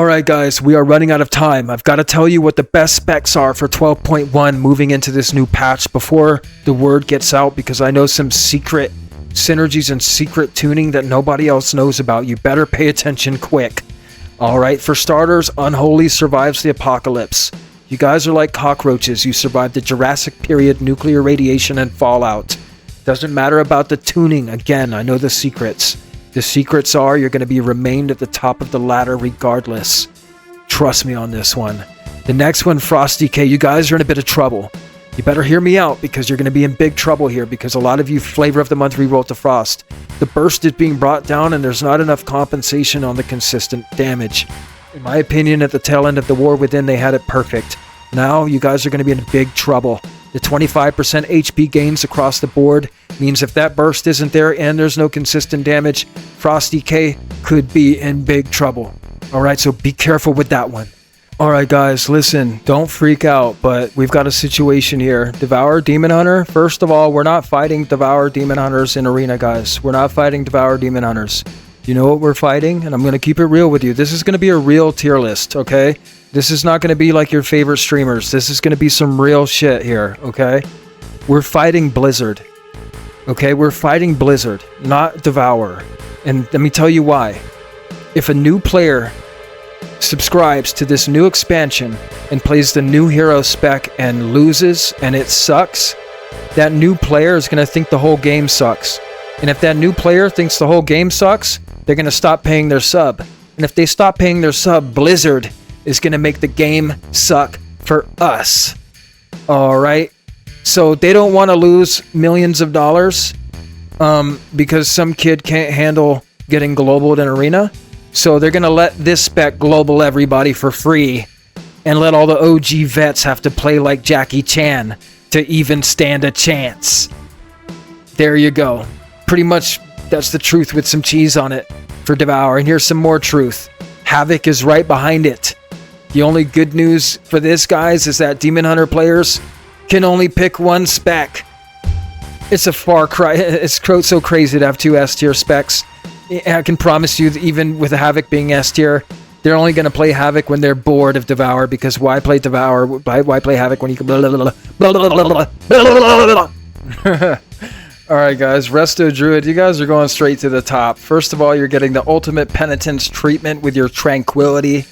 Alright guys, we are running out of time. I've got to tell you what the best specs are for 12.1 moving into this new patch before the word gets out, because I know some secret synergies and secret tuning that nobody else knows about. You better pay attention quick. Alright, for starters, Unholy survives the apocalypse. You guys are like cockroaches. You survived the Jurassic period, nuclear radiation, and fallout. Doesn't matter about the tuning. Again, I know the secrets. The secrets are you're going to be remained at the top of the ladder regardless. Trust me on this one. The next one, Frosty K, you guys are in a bit of trouble. You better hear me out, because you're going to be in big trouble here, because a lot of you Flavor of the Month rerolled to Frost. The burst is being brought down and there's not enough compensation on the consistent damage. In my opinion, at the tail end of the War Within, they had it perfect. Now, you guys are going to be in big trouble. The 25% HP gains across the board means if that burst isn't there and there's no consistent damage, Frosty K could be in big trouble. Alright, so be careful with that one. Alright guys, listen, don't freak out, but we've got a situation here. Devour Demon Hunter, first of all, we're not fighting Devour Demon Hunters in Arena, guys. We're not fighting Devour Demon Hunters. You know what we're fighting? And I'm going to keep it real with you. This is going to be a real tier list, okay? This is not going to be like your favorite streamers. This is going to be some real shit here, okay? We're fighting Blizzard. Okay, we're fighting Blizzard, not Devour. And let me tell you why. If a new player subscribes to this new expansion and plays the new hero spec and loses and it sucks, that new player is going to think the whole game sucks. And if that new player thinks the whole game sucks, they're going to stop paying their sub. And if they stop paying their sub, Blizzard is going to make the game suck for us. Alright? So they don't want to lose millions of dollars because some kid can't handle getting global in Arena. So they're going to let this spec global everybody for free and let all the OG vets have to play like Jackie Chan to even stand a chance. There you go. Pretty much that's the truth with some cheese on it for Devour. And here's some more truth. Havoc is right behind it. The only good news for this, guys, is that Demon Hunter players can only pick one spec. It's a far cry. It's so crazy to have two S-tier specs. I can promise you that even with Havoc being S-tier, they're only going to play Havoc when they're bored of Devour, because why play Devour? Why play Havoc when you can... Alright guys, Resto Druid, you guys are going straight to the top. First of all, you're getting the ultimate penitence treatment with your Tranquility.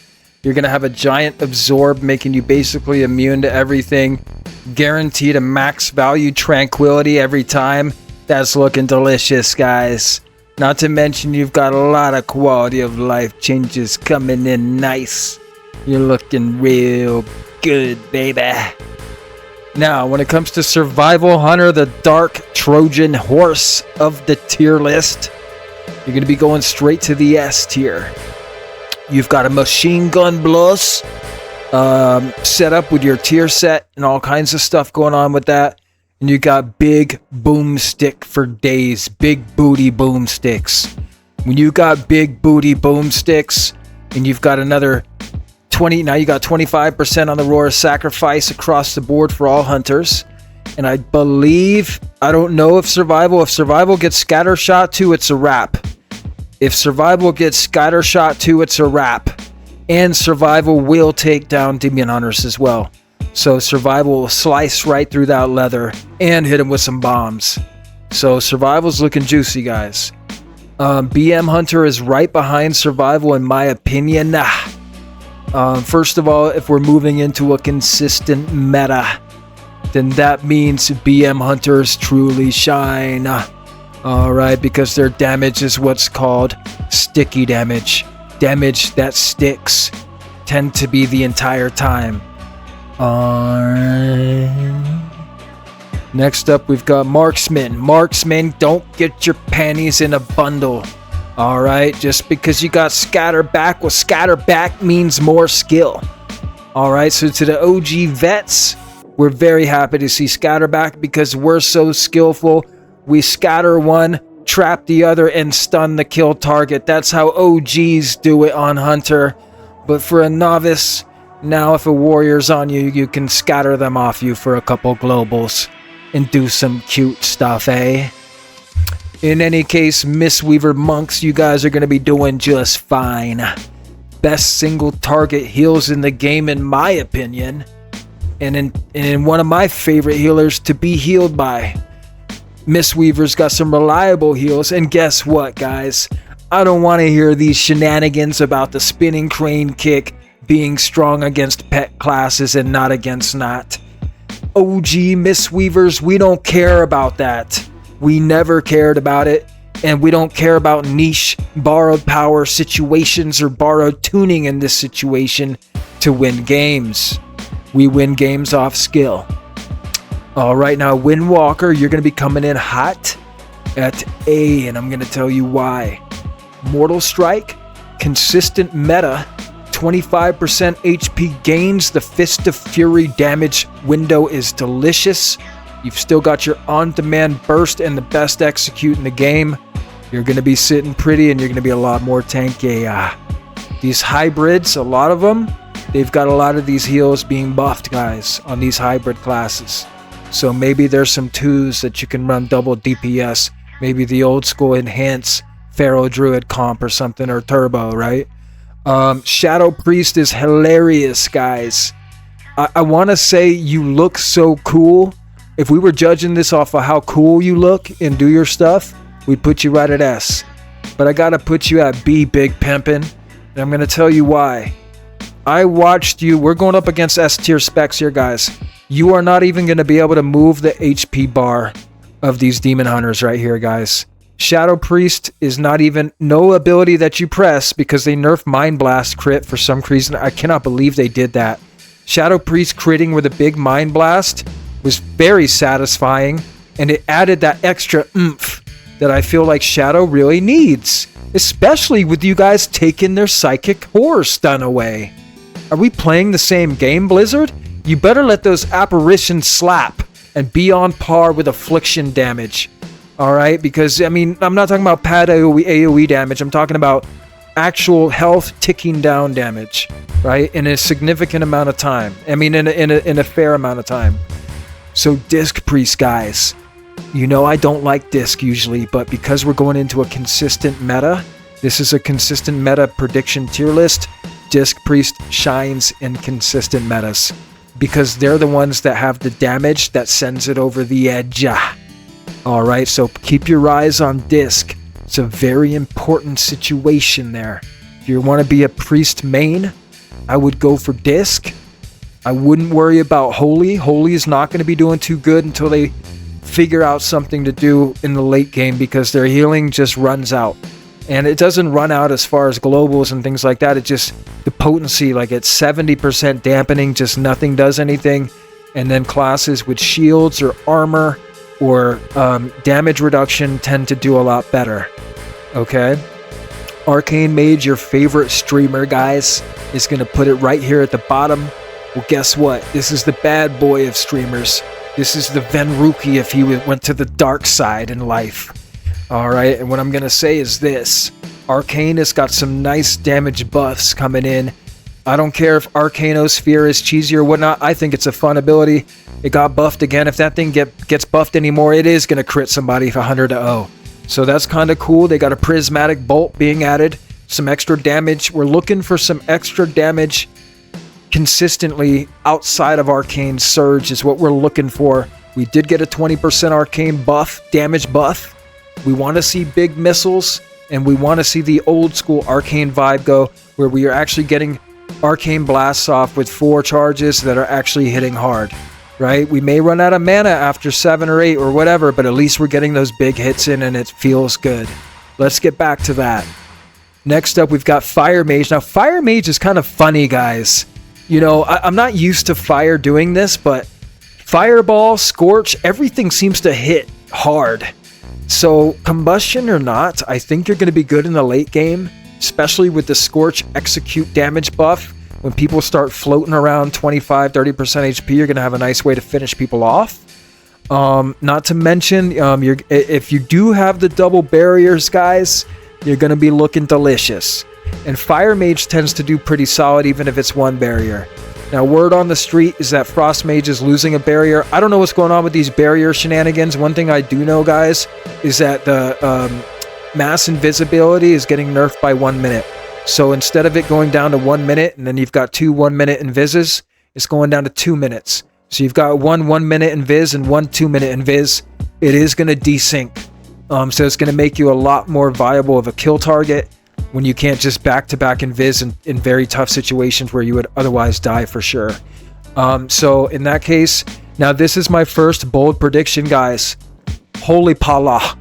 You're going to have a giant absorb, making you basically immune to everything. Guaranteed a max value Tranquility every time. That's looking delicious, guys. Not to mention you've got a lot of quality of life changes coming in nice. You're looking real good, baby. Now, when it comes to Survival Hunter, the dark Trojan horse of the tier list, you're going to be going straight to the S tier. You've got a machine gun blast set up with your tier set and all kinds of stuff going on with that. And you got big boomstick for days. Big booty boomsticks. When you got big booty boomsticks and you've got another 20, now you got 25% on the Roar of Sacrifice across the board for all hunters. And I believe, I don't know if Survival gets Scattershot too, it's a wrap. If Survival gets Scattershot too, it's a wrap. And Survival will take down Demon Hunters as well. So Survival will slice right through that leather and hit him with some bombs. So Survival's looking juicy, guys. BM Hunter is right behind Survival in my opinion. First of all, if we're moving into a consistent meta, then that means BM Hunters truly shine. Alright, because their damage is what's called sticky damage. Damage that sticks tend to be the entire time. Next up, we've got Marksman. Marksman, don't get your panties in a bundle. Alright, just because you got Scatterback, well, Scatterback means more skill. Alright, so to the OG vets, we're very happy to see Scatterback because we're so skillful. We scatter one, trap the other, and stun the kill target. That's how OGs do it on Hunter. But for a novice, now if a warrior's on you, you can scatter them off you for a couple globals and do some cute stuff, eh? In any case, Mistweaver monks, you guys are going to be doing just fine. best single target heals in the game, in my opinion. And in one of my favorite healers to be healed by. Mistweaver's got some reliable heals, and guess what, guys? I don't want to hear these shenanigans about the spinning crane kick being strong against pet classes and not against not. OG Mistweavers, we don't care about that. We never cared about it, and we don't care about niche borrowed power situations or borrowed tuning in this situation to win games. We win games off skill. All right, now Windwalker, you're going to be coming in hot at A, and I'm going to tell you why. Mortal Strike, consistent meta, 25% HP gains. The Fist of Fury damage window is delicious. You've still got your on-demand burst and the best execute in the game. You're going to be sitting pretty, and you're going to be a lot more tanky. These hybrids, a lot of them, they've got a lot of these heals being buffed, guys, on these hybrid classes. So maybe there's some 2s that you can run double DPS. Maybe the old school enhance Pharaoh Druid comp or something, or Turbo, right? Shadow Priest is hilarious, guys. I want to say you look so cool. If we were judging this off of how cool you look and do your stuff, we'd put you right at S. But I gotta put you at B, big pimpin'. And I'm gonna tell you why. I watched you. We're going up against S tier specs here, guys. You are not even gonna be able to move the HP bar of these Demon Hunters right here, guys. Shadow Priest is not even, no ability that you press, because they nerfed Mind Blast crit for some reason. I cannot believe they did that. Shadow Priest critting with a big Mind Blast was very satisfying, and it added that extra oomph that I feel like Shadow really needs, especially with you guys taking their Psychic Horror stun away. Are we playing the same game, Blizzard? You better let those apparitions slap and be on par with affliction damage. Alright, because, I mean, I'm not talking about pad AoE damage, I'm talking about actual health ticking down damage, right? In a significant amount of time. I mean, in a fair amount of time. So, Disc Priest, guys. You know I don't like Disc usually, but because we're going into a consistent meta, this is a consistent meta prediction tier list, Disc Priest shines in consistent metas. Because they're the ones that have the damage that sends it over the edge. Alright, so keep your eyes on Disc. It's a very important situation there. If you want to be a Priest main, I would go for Disc. I wouldn't worry about Holy. Holy is not going to be doing too good until they figure out something to do in the late game, because their healing just runs out. And it doesn't run out as far as globals and things like that. It just, the potency, like it's 70% dampening, just nothing does anything. And then classes with shields or armor or damage reduction tend to do a lot better. Okay? Arcane Mage, your favorite streamer, guys, is going to put it right here at the bottom. Well, guess what? This is the bad boy of streamers. This is the Venruki if he went to the dark side in life. Alright, and what I'm going to say is this. Arcane has got some nice damage buffs coming in. I don't care if Arcanosphere is cheesy or whatnot. I think it's a fun ability. It got buffed again. If that thing gets buffed anymore, it is going to crit somebody for 100-0. So that's kind of cool. They got a Prismatic Bolt being added. Some extra damage. We're looking for some extra damage consistently outside of Arcane Surge is what we're looking for. We did get a 20% Arcane buff, damage buff. We want to see big missiles, and we want to see the old school Arcane vibe go, where we are actually getting Arcane blasts off with 4 charges that are actually hitting hard, right? We may run out of mana after 7 or 8 or whatever, but at least we're getting those big hits in and it feels good. Let's get back to that. Next up, we've got Fire Mage. Now, Fire Mage is kind of funny, guys. You know, I'm not used to Fire doing this, but Fireball, Scorch, everything seems to hit hard. So, Combustion or not, I think you're going to be good in the late game, especially with the Scorch execute damage buff. When people start floating around 25-30% HP, you're going to have a nice way to finish people off. Not to mention, if you do have the double barriers, guys, you're going to be looking delicious. And Fire Mage tends to do pretty solid even if it's one barrier. Now, word on the street is that Frost Mage is losing a barrier. I don't know what's going on with these barrier shenanigans. One thing I do know, guys, is that the mass invisibility is getting nerfed by 1 minute. So instead of it going down to 1 minute, and then you've got 2 1-minute invises, it's going down to 2 minutes. So you've got 1 1-minute invis and 1 2-minute invis. It is going to desync. So it's going to make you a lot more viable of a kill target when you can't just back-to-back invis in very tough situations where you would otherwise die for sure. So in that case, now this is my first bold prediction, guys. Holy Pala.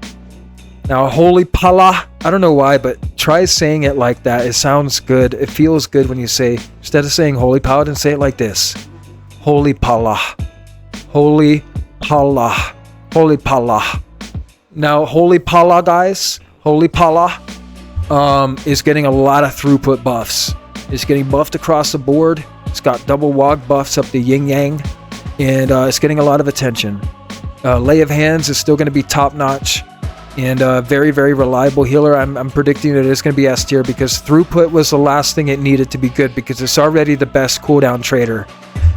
Now, Holy Pala, I don't know why, but try saying it like that. It sounds good. It feels good when you say, instead of saying Holy Paladin, say it like this. Holy Pala. Holy Pala. Holy Pala. Now, Holy Pala, guys, Holy Pala is getting a lot of throughput buffs. It's getting buffed across the board. It's got double wog buffs up the yin-yang, and it's getting a lot of attention. Lay of Hands is still going to be top-notch. And very, very reliable healer. I'm predicting that it's going to be S tier because throughput was the last thing it needed to be good because it's already the best cooldown trader.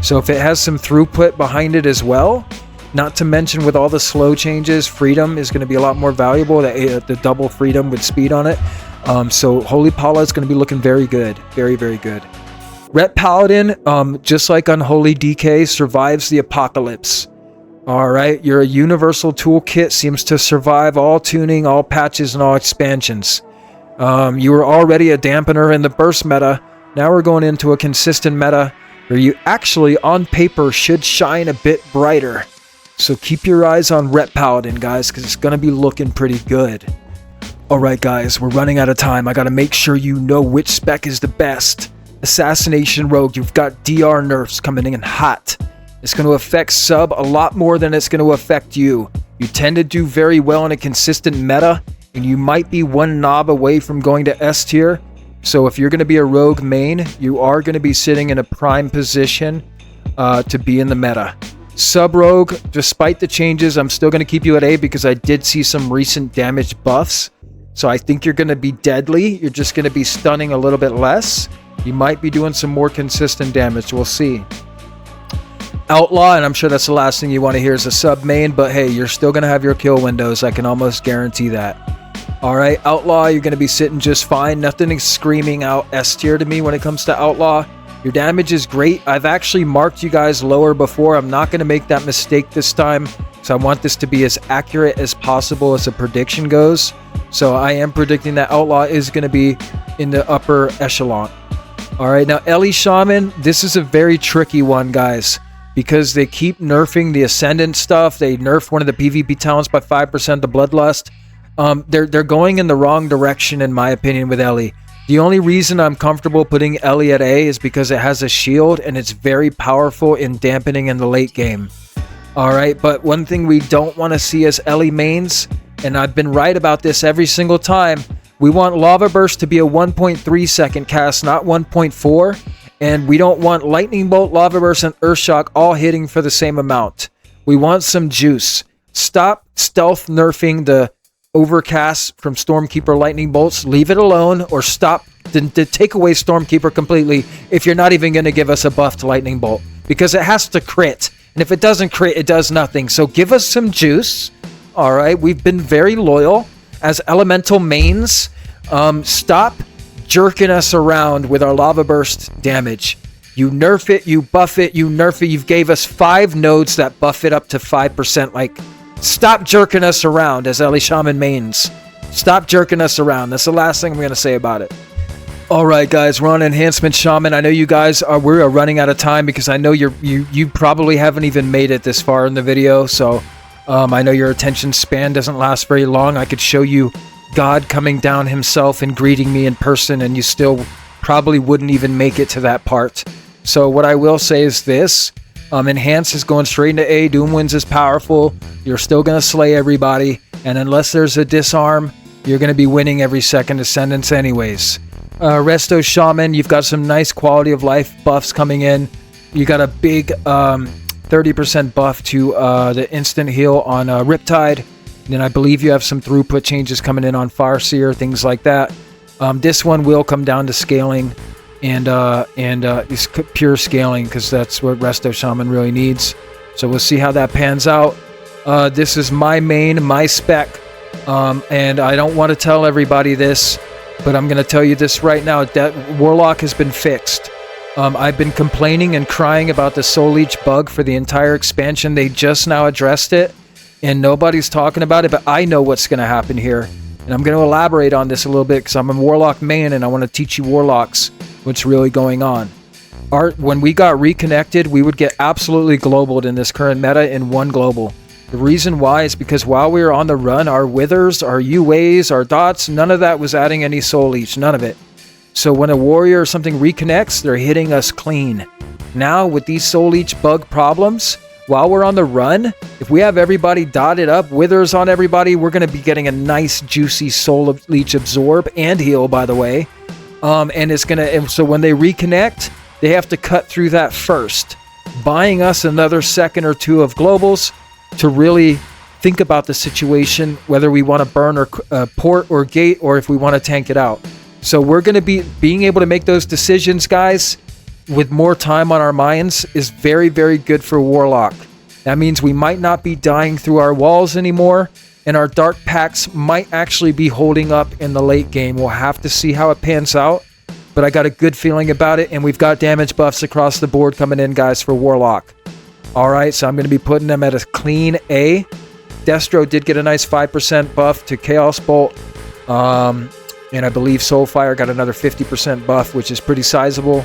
So if it has some throughput behind it as well, not to mention with all the slow changes, freedom is going to be a lot more valuable. The double freedom with speed on it. So Holy Pala is going to be looking very good. Very, very good. Ret Paladin, just like Unholy DK, survives the apocalypse. Alright, your universal toolkit seems to survive all tuning, all patches, and all expansions. You were already a dampener in the burst meta. Now we're going into a consistent meta where you actually, on paper, should shine a bit brighter. So keep your eyes on Ret Paladin, guys, because it's going to be looking pretty good. Alright, guys, we're running out of time. I got to make sure you know which spec is the best. Assassination Rogue, you've got DR nerfs coming in hot. It's going to affect sub a lot more than it's going to affect you. You tend to do very well in a consistent meta, and you might be one knob away from going to S tier. So if you're going to be a rogue main, you are going to be sitting in a prime position to be in the meta. Sub rogue, despite the changes, I'm still going to keep you at A because I did see some recent damage buffs. So I think you're going to be deadly. You're just going to be stunning a little bit less. You might be doing some more consistent damage. We'll see. Outlaw, and I'm sure that's the last thing you want to hear is a sub main, but hey, you're still going to have your kill windows. I can almost guarantee that. Alright, Outlaw, you're going to be sitting just fine. Nothing is screaming out S tier to me when it comes to Outlaw. Your damage is great. I've actually marked you guys lower before. I'm not going to make that mistake this time, so I want this to be as accurate as possible as a prediction goes. So I am predicting that Outlaw is going to be in the upper echelon. Alright, now Ellie Shaman, this is a very tricky one, guys. Because they keep nerfing the Ascendant stuff. They nerf one of the PvP talents by 5%, the Bloodlust. They're going in the wrong direction, in my opinion, with Ellie. The only reason I'm comfortable putting Ellie at A is because it has a shield, and it's very powerful in dampening in the late game. Alright, but one thing we don't want to see as Ellie mains, and I've been right about this every single time, we want Lava Burst to be a 1.3 second cast, not 1.4. And we don't want Lightning Bolt, Lava Burst, and Earthshock all hitting for the same amount. We want some juice. Stop stealth nerfing the Overcast from Stormkeeper Lightning Bolts. Leave it alone, or stop to take away Stormkeeper completely if you're not even going to give us a buff to Lightning Bolt. Because it has to crit. And if it doesn't crit, it does nothing. So give us some juice. Alright, we've been very loyal as Elemental mains. Stop jerking us around with our Lava Burst damage. You nerf it, you buff it, you nerf it. You've gave us 5 nodes that buff it up to 5%. Like, stop jerking us around as Ellie Shaman mains. Stop jerking us around. That's the last thing I'm going to say about it. Alright guys, we're on Enhancement Shaman. I know you guys are, we're running out of time because I know you probably haven't even made it this far in the video. So, I know your attention span doesn't last very long. I could show you God coming down himself and greeting me in person, and you still probably wouldn't even make it to that part. So what I will say is this. Enhance is going straight into A. Doomwinds is powerful. You're still going to slay everybody. And unless there's a disarm, you're going to be winning every second Ascendance anyways. Resto Shaman, you've got some nice quality of life buffs coming in. You got a big 30% buff to the instant heal on Riptide. And I believe you have some throughput changes coming in on Farseer, things like that. This one will come down to scaling and it's pure scaling because that's what Resto Shaman really needs. So we'll see how that pans out. This is my main, my spec, and I don't want to tell everybody this, But I'm going to tell you this right now, that Warlock has been fixed. I've been complaining and crying about the Soul Leech bug for the entire expansion. They just now addressed it, and nobody's talking about it, but I know what's going to happen here. And I'm going to elaborate on this a little bit because I'm a Warlock man, and I want to teach you Warlocks what's really going on. When we got reconnected, we would get absolutely globaled in this current meta in one global. The reason why is because while we were on the run, our withers, our UAs, our dots, none of that was adding any soul leech, none of it. So when a warrior or something reconnects, they're hitting us clean. Now with these soul leech bug problems, while we're on the run, if we have everybody dotted up, withers on everybody, we're going to be getting a nice juicy soul leech absorb and heal, by the way. And it's going to, so when they reconnect, they have to cut through that first, buying us another second or two of globals to really think about the situation, whether we want to burn or port or gate, or if we want to tank it out. So we're going to be being able to make those decisions, guys, with more time on our minds is very, very good for Warlock. That means we might not be dying through our walls anymore, and our dark packs might actually be holding up in the late game. We'll have to see how it pans out, but I got a good feeling about it, and we've got damage buffs across the board coming in, guys, for Warlock. Alright, so I'm going to be putting them at a clean A. Destro did get a nice 5% buff to Chaos Bolt. And I believe Soulfire got another 50% buff, which is pretty sizable.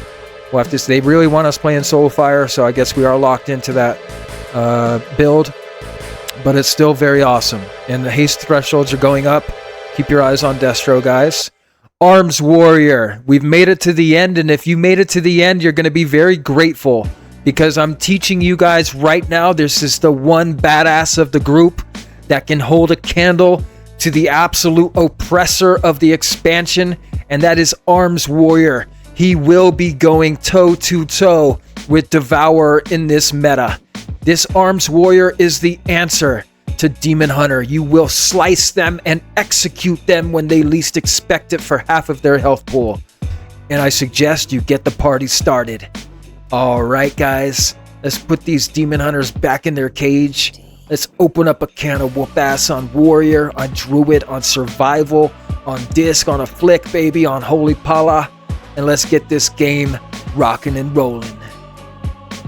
We'll have to, they really want us playing Soulfire, so I guess we are locked into that build. But it's still very awesome. And the haste thresholds are going up. Keep your eyes on Destro, guys. Arms Warrior. We've made it to the end, and if you made it to the end, you're going to be very grateful. Because I'm teaching you guys right now, this is the one badass of the group that can hold a candle to the absolute oppressor of the expansion, and that is Arms Warrior. He will be going toe-to-toe with Devourer in this meta. This Arms Warrior is the answer to Demon Hunter. You will slice them and execute them when they least expect it for half of their health pool. And I suggest you get the party started. Alright guys, let's put these Demon Hunters back in their cage. Let's open up a can of whoop ass on Warrior, on Druid, on Survival, on Disc, on a Flick baby, on Holy Pala. And let's get this game rocking and rolling.